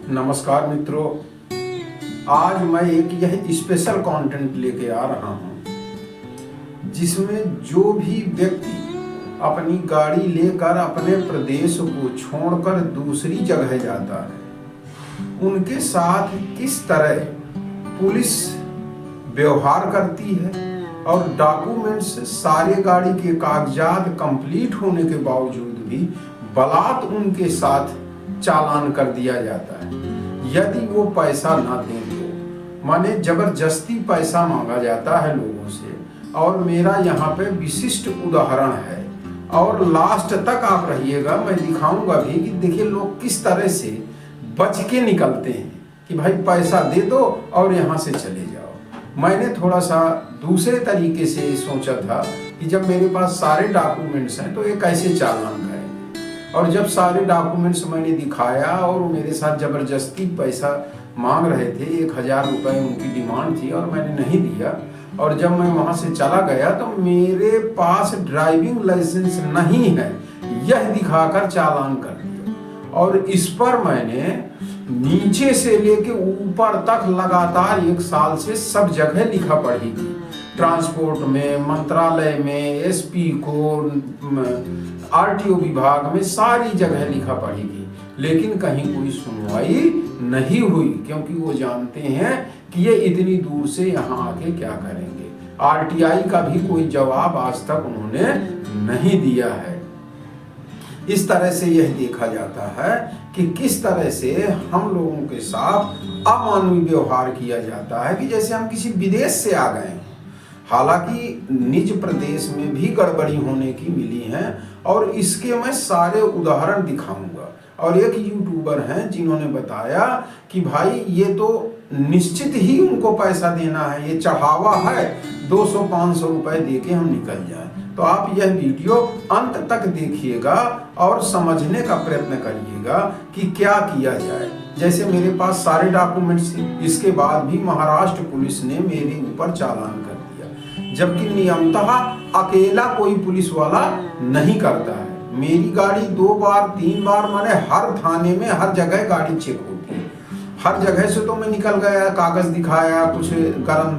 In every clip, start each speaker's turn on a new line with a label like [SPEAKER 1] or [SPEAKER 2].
[SPEAKER 1] नमस्कार मित्रों, आज मैं एक यह स्पेशल कंटेंट लेके आ रहा हूं जिसमें जो भी व्यक्ति अपनी गाड़ी लेकर अपने प्रदेश को छोड़कर दूसरी जगह जाता है उनके साथ किस तरह पुलिस व्यवहार करती है और डॉक्यूमेंट्स सारे गाड़ी के कागजात कंप्लीट होने के बावजूद भी बलात् उनके साथ चालान कर दिया जाता है यदि वो पैसा ना दें तो। माने जबरदस्ती पैसा मांगा जाता है लोगों से। और मेरा यहाँ पे विशिष्ट उदाहरण है और लास्ट तक आप रहिएगा, मैं दिखाऊंगा भी कि देखिए लोग किस तरह से बच के निकलते हैं कि भाई पैसा दे दो और यहाँ से चले जाओ। मैंने थोड़ा सा दूसरे तरीके से सोचा था कि जब मेरे पास सारे डॉक्यूमेंट्स हैं तो ये कैसे चालान करेंगे। और जब सारे डॉक्यूमेंट्स मैंने दिखाया और मेरे साथ ज़बरदस्ती पैसा मांग रहे थे, 1000 रुपये उनकी डिमांड थी और मैंने नहीं दिया। और जब मैं वहाँ से चला गया तो मेरे पास ड्राइविंग लाइसेंस नहीं है यह दिखाकर चालान कर दिया। और इस पर मैंने नीचे से लेके ऊपर तक लगातार 1 साल से सब जगह लिखा पढ़ी थी, ट्रांसपोर्ट में, मंत्रालय में, एसपी को, आरटीओ विभाग में, सारी जगह लिखा पढ़ी थी, लेकिन कहीं कोई सुनवाई नहीं हुई क्योंकि वो जानते हैं कि ये इतनी दूर से यहाँ आके क्या करेंगे। आरटीआई का भी कोई जवाब आज तक उन्होंने नहीं दिया है। इस तरह से यह देखा जाता है कि किस तरह से हम लोगों के साथ अमानवीय व्यवहार किया जाता है कि जैसे हम किसी विदेश से आ गए। हालांकि निज प्रदेश में भी गड़बड़ी होने की मिली है और इसके मैं सारे उदाहरण दिखाऊंगा। और एक यूट्यूबर हैं जिन्होंने बताया कि भाई ये तो निश्चित ही उनको पैसा देना है, ये चढ़ावा है, 200-500 रुपए दे के हम निकल जाएं। तो आप यह वीडियो अंत तक देखिएगा और समझने का प्रयत्न करिएगा कि क्या किया जाए। जैसे मेरे पास सारे डॉक्यूमेंट्स थे, इसके बाद भी महाराष्ट्र पुलिस ने मेरे ऊपर चालान कर दिया, जबकि नियमतः अकेला कोई पुलिस वाला नहीं करता है। मेरी गाड़ी 2 बार 3 बार, मैंने हर थाने में हर जगह गाड़ी चेक होती है। हर जगह से तो मैं निकल गया, कागज दिखाया, कुछ गर्म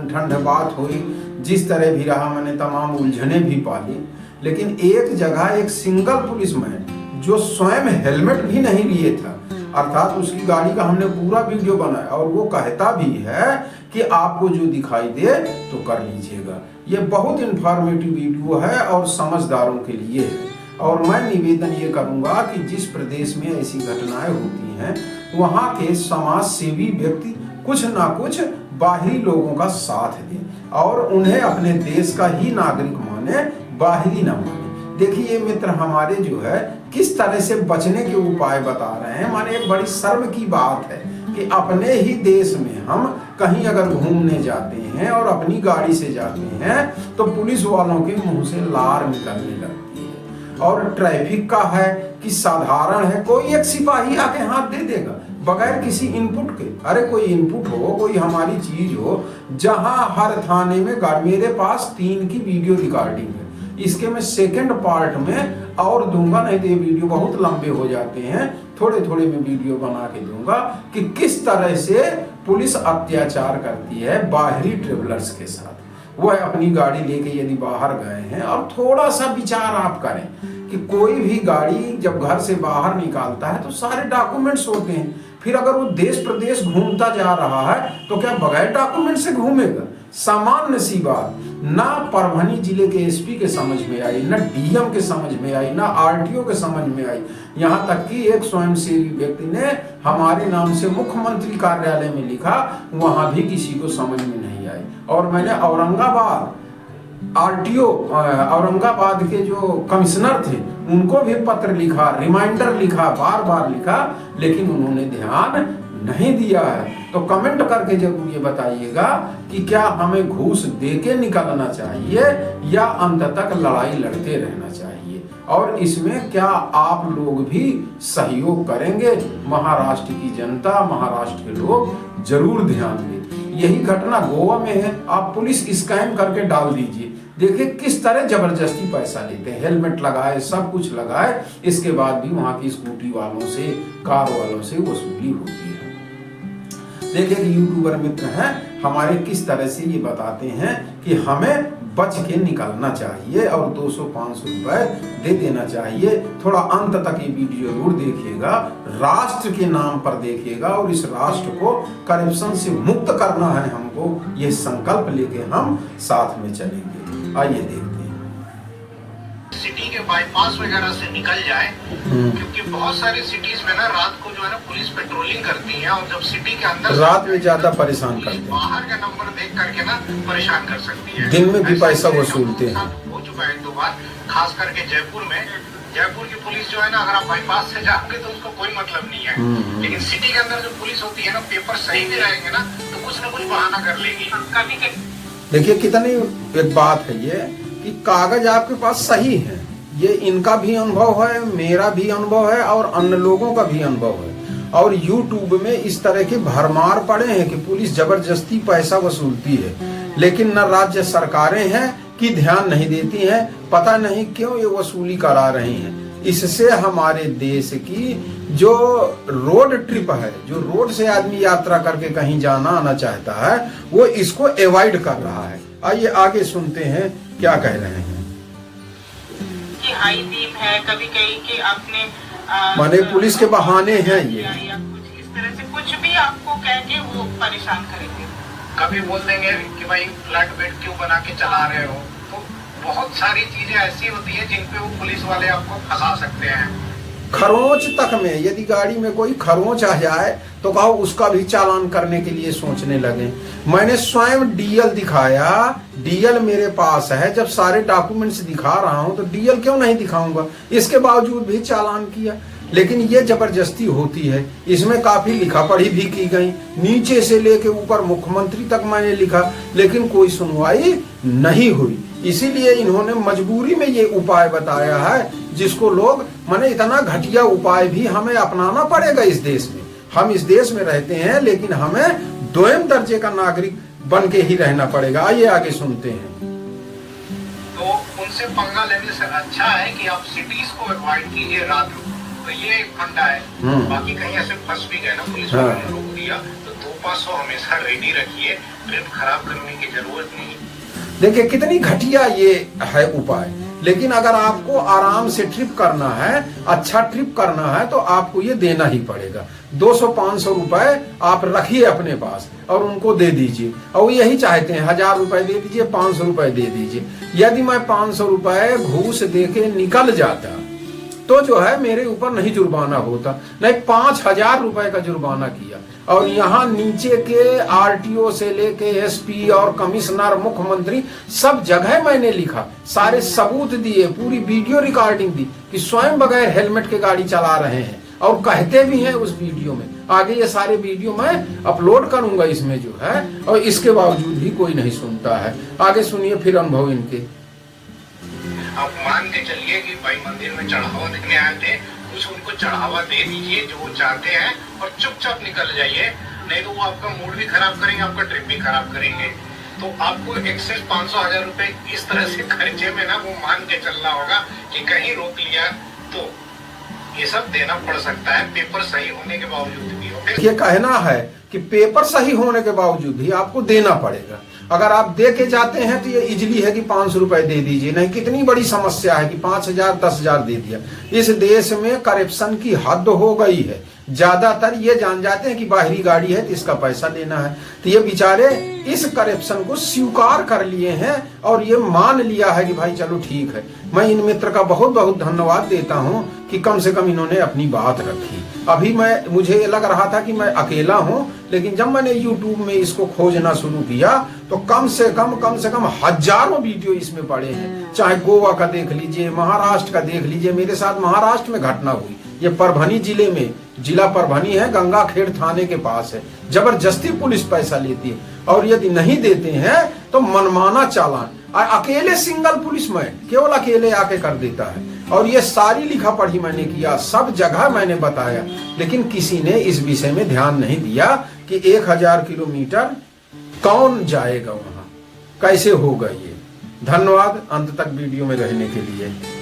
[SPEAKER 1] ठंड बात हुई, जिस तरह भी रहा मैंने तमाम उलझने भी पाली। लेकिन एक जगह एक सिंगल पुलिसमैन जो स्वयं हेलमेट भी नहीं लिए था, अर्थात उसकी गाड़ी का हमने पूरा वीडियो बनाया और वो कहता भी है कि आपको जो दिखाई दे तो कर लीजिएगा। ये बहुत इंफॉर्मेटिव वीडियो है और समझदारों के लिए है। और मैं निवेदन ये करूंगा कि जिस प्रदेश में ऐसी घटनाएं होती हैं वहाँ के समाज सेवी व्यक्ति कुछ ना कुछ बाहरी लोगों का साथ दें और उन्हें अपने देश का ही नागरिक माने, बाहरी ना माने। देखिए मित्र, हमारे जो है किस तरह से बचने के उपाय बता रहे हैं। माने एक बड़ी शर्म की बात है कि अपने ही देश में हम कहीं अगर घूमने जाते हैं और अपनी गाड़ी से जाते हैं तो पुलिस वालों के मुंह से लार निकलने लगती है। और ट्रैफिक का है कि साधारण है, कोई एक सिपाही आके हाथ दे देगा बगैर किसी इनपुट के। अरे कोई इनपुट हो, कोई हमारी चीज हो, जहां हर थाने में गाड़ी, मेरे पास 3 की वीडियो रिकॉर्डिंग है। इसके मैं सेकंड पार्ट में और दूंगा, नहीं तो ये वीडियो बहुत लंबे हो जाते हैं। थोड़े थोड़े में वीडियो बना के दूंगा कि किस तरह से पुलिस अत्याचार करती है बाहरी ट्रेवलर्स के साथ। वह अपनी गाड़ी लेके यदि बाहर गए हैं, और थोड़ा सा विचार आप करें कि कोई भी गाड़ी जब घर से बाहर निकालता है तो सारे डॉक्यूमेंट्स होते हैं। फिर अगर वो देश प्रदेश घूमता जा रहा है तो क्या बगैर डॉक्यूमेंट से घूमेगा? सामान्य सी बात ना परभनी जिले के एसपी के समझ में आई, ना डीएम के समझ में आई, ना आरटीओ के समझ में आई। यहाँ तक कि एक स्वयंसेवी व्यक्ति ने हमारे नाम से मुख्यमंत्री कार्यालय में लिखा, वहां भी किसी को समझ में नहीं आई। और मैंने औरंगाबाद आरटीओ, औरंगाबाद के जो कमिश्नर थे उनको भी पत्र लिखा, रिमाइंडर लिखा, बार बार लिखा, लेकिन उन्होंने ध्यान नहीं दिया है। तो कमेंट करके जरूर ये बताइएगा कि क्या हमें घूस देके निकलना चाहिए या अंत तक लड़ाई लड़ते रहना चाहिए। और इसमें क्या आप लोग भी सहयोग करेंगे? महाराष्ट्र की जनता, महाराष्ट्र के लोग जरूर ध्यान दें। यही घटना गोवा में है, आप पुलिस स्कैन करके डाल दीजिए, देखिए किस तरह जबरदस्ती पैसा लेते हैं, हेलमेट लगाए, सब कुछ लगाए, इसके बाद भी वहां की स्कूटी वालों से, कार वालों से वसूली होती है। देखिए कि यूट्यूबर मित्र हैं हमारे किस तरह से ये बताते हैं कि हमें बच के निकलना चाहिए और 200-500 रुपए दे देना चाहिए। थोड़ा अंत तक ये वीडियो जरूर देखिएगा, राष्ट्र के नाम पर देखिएगा और इस राष्ट्र को करप्शन से मुक्त करना है हमको, ये संकल्प लेके हम साथ में चलेंगे। आइए देखते हैं।
[SPEAKER 2] सिटी के बाईपास वगैरह से निकल जाए, क्योंकि बहुत सारी सिटीज में ना रात को जो है ना पुलिस पेट्रोलिंग करती है और जब सिटी के अंदर
[SPEAKER 1] रात में ज्यादा परेशान करते हैं,
[SPEAKER 2] बाहर का नंबर देख करके ना परेशान कर सकती है,
[SPEAKER 1] दिन में भी पैसा वसूलते हैं।
[SPEAKER 2] हो चुका है 2 बार, खास करके जयपुर में। जयपुर की पुलिस जो है ना, अगर आप बाईपास से जाओगे तो उसको कोई मतलब नहीं है, लेकिन सिटी के अंदर जो पुलिस होती है ना, पेपर सही भी रहेंगे ना तो कुछ न कुछ बहाना कर लेगी कभी।
[SPEAKER 1] देखिए कितनी एक बात है ये कि कागज आपके पास सही है, ये इनका भी अनुभव है, मेरा भी अनुभव है और अन्य लोगों का भी अनुभव है। और YouTube में इस तरह के भरमार पड़े हैं कि पुलिस जबरदस्ती पैसा वसूलती है, लेकिन न राज्य सरकारें हैं कि ध्यान नहीं देती हैं, पता नहीं क्यों ये वसूली करा रही हैं। इससे हमारे देश की जो रोड ट्रिप है, जो रोड से आदमी यात्रा करके कहीं जाना आना चाहता है, वो इसको अवॉइड कर रहा है। आइए आगे सुनते हैं क्या कह रहे हैं।
[SPEAKER 3] कि हाई बीम है, कभी कहीं कि आपने
[SPEAKER 1] माने पुलिस के बहाने हैं ये,
[SPEAKER 3] या कुछ इस तरह से कुछ भी आपको कह के वो परेशान करेंगे।
[SPEAKER 2] कभी बोल देंगे कि भाई फ्लैट बेड क्यों बना के चला रहे हो, तो बहुत सारी चीजें ऐसी होती है जिन पे वो पुलिस वाले आपको फंसा सकते हैं।
[SPEAKER 1] खरोंच तक में, यदि गाड़ी में कोई खरोंच आ जाए तो कहो उसका भी चालान करने के लिए सोचने लगे। मैंने स्वयं डीएल दिखाया, डीएल मेरे पास है, जब सारे डॉक्यूमेंट्स दिखा रहा हूं तो डीएल क्यों नहीं दिखाऊंगा, इसके बावजूद भी चालान किया। लेकिन ये जबरदस्ती होती है, इसमें काफी लिखा पढ़ी भी की गई, नीचे से लेके ऊपर मुख्यमंत्री तक मैंने लिखा, लेकिन कोई सुनवाई नहीं हुई। इसीलिए इन्होंने मजबूरी में ये उपाय बताया है, जिसको लोग माने इतना घटिया उपाय भी हमें अपनाना पड़ेगा इस देश में। हम इस देश में रहते हैं, लेकिन हमें दोयम दर्जे का नागरिक बन के ही रहना पड़ेगा। आइए आगे सुनते हैं।
[SPEAKER 2] तो उनसे पंगा लेने से अच्छा है कि आप सिटीज को अवॉइड कीजिए रात को, तो ये एक फंडा है। बाकी कहीं ऐसे फंस भी गए ना, पुलिस वालों ने रोक दिया, तो 200-500 हमेशा रेडी रखिए, ट्रिप खराब करने की जरूरत नहीं।
[SPEAKER 1] देखिए कितनी घटिया ये है उपाय, लेकिन अगर आपको आराम से ट्रिप करना है, अच्छा ट्रिप करना है, तो आपको ये देना ही पड़ेगा। 200-500 रुपए आप रखिए अपने पास और उनको दे दीजिए, और यही चाहते हैं 1000 रुपए दे दीजिए, 500 रुपए दे दीजिए। यदि मैं 500 रुपए घूस दे के निकल जाता तो जो है मेरे ऊपर नहीं जुर्माना होता, नहीं 5000 रुपए का जुर्माना किया। और यहाँ नीचे के आरटीओ से लेके एसपी और कमिश्नर, मुख्यमंत्री, सब जगह मैंने लिखा, सारे सबूत दिए, पूरी वीडियो रिकॉर्डिंग दी कि स्वयं बगैर हेलमेट के गाड़ी चला रहे हैं, और कहते भी हैं उस वीडियो में। आगे ये सारे वीडियो मैं अपलोड करूंगा इसमें जो है, और इसके बावजूद भी कोई नहीं सुनता है। आगे सुनिए फिर अनुभव इनके।
[SPEAKER 2] आप मान के चलिए कि भाई मंदिर में चढ़ावा देने आए थे, कुछ उनको चढ़ावा दे दीजिए जो वो चाहते हैं और चुपचाप निकल जाइए, नहीं तो वो आपका मूड भी खराब करेंगे, आपका ट्रिप भी खराब करेंगे। तो आपको एक्सेस 500-1000 रुपए इस तरह से खर्चे में ना वो मान के चलना होगा कि कहीं रोक लिया तो ये सब देना पड़ सकता है, पेपर सही होने के बावजूद भी।
[SPEAKER 1] ये कहना है कि पेपर सही होने के बावजूद भी आपको देना पड़ेगा। अगर आप दे के जाते हैं तो ये इजली है कि 500 रुपए दे दीजिए, नहीं कितनी बड़ी समस्या है कि 5000 10,000 दे दिया। इस देश में करप्शन की हद हो गई है। ज्यादातर ये जान जाते हैं कि बाहरी गाड़ी है तो इसका पैसा लेना है, तो ये बेचारे इस करप्शन को स्वीकार कर लिए हैं और ये मान लिया है कि भाई चलो ठीक है। मैं इन मित्र का बहुत बहुत धन्यवाद देता हूं कि कम से कम इन्होंने अपनी बात रखी। अभी मुझे लग रहा था कि मैं अकेला हूं, लेकिन जब मैंने YouTube में इसको खोजना शुरू किया तो कम से कम हजारों वीडियो इसमें पड़े हैं। चाहे गोवा का देख लीजिए, महाराष्ट्र का देख लीजिए। मेरे साथ महाराष्ट्र में घटना हुई, ये परभनी जिले में, जिला परभनी है, गंगाखेड़ थाने के पास है। जबरदस्ती पुलिस पैसा लेती है और यदि नहीं देते हैं तो मनमाना चालान, अकेले सिंगल पुलिसमैन केवल अकेले आके कर देता है। और ये सारी लिखा पढ़ी मैंने किया, सब जगह मैंने बताया, लेकिन किसी ने इस विषय में ध्यान नहीं दिया कि 1000 किलोमीटर कौन जाएगा वहां, कैसे होगा ये। धन्यवाद अंत तक वीडियो में रहने के लिए।